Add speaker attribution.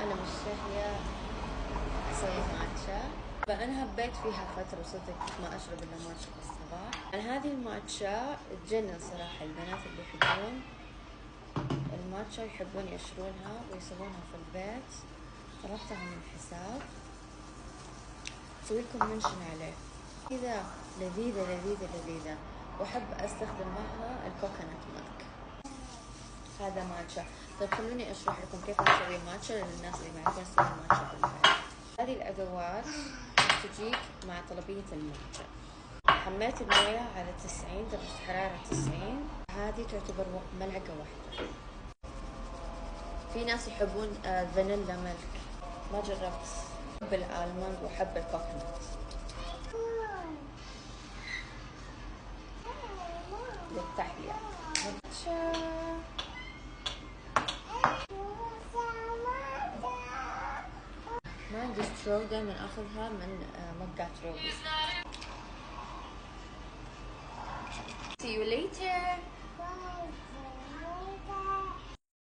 Speaker 1: أنا مشتهية أسوي ماتشا، فأنا هبيت فيها فترة وصدق ما أشرب إلا ماتشا في الصباح. هذه الماتشا تجنن صراحة، البنات اللي يحبون الماتشا يحبون يشرونها ويسوونها في البيت. طلبتها من حساب، أسوي لكم منشن عليه. كذا لذيذة لذيذة لذيذة، وأحب أستخدم معها الكوكونات ميلك. هذا ماتشا. طيب خلوني أشرح لكم كيف نسوي ماتشا للناس اللي ما يعرفون يسوون ماتشا في البيت. هذه الأدوات تجيك مع طلبية الماتشا. حميت الموية على 90 درجة حرارة 90. هذه تعتبر ملعقة واحدة. في ناس يحبون فانيلا ميلك، ما جربت. أحب الآلموند وأحب الكوكونات. للتحلية ماتشا. ما عندي سترو، دائما اخذها من مقات روبي. See you later.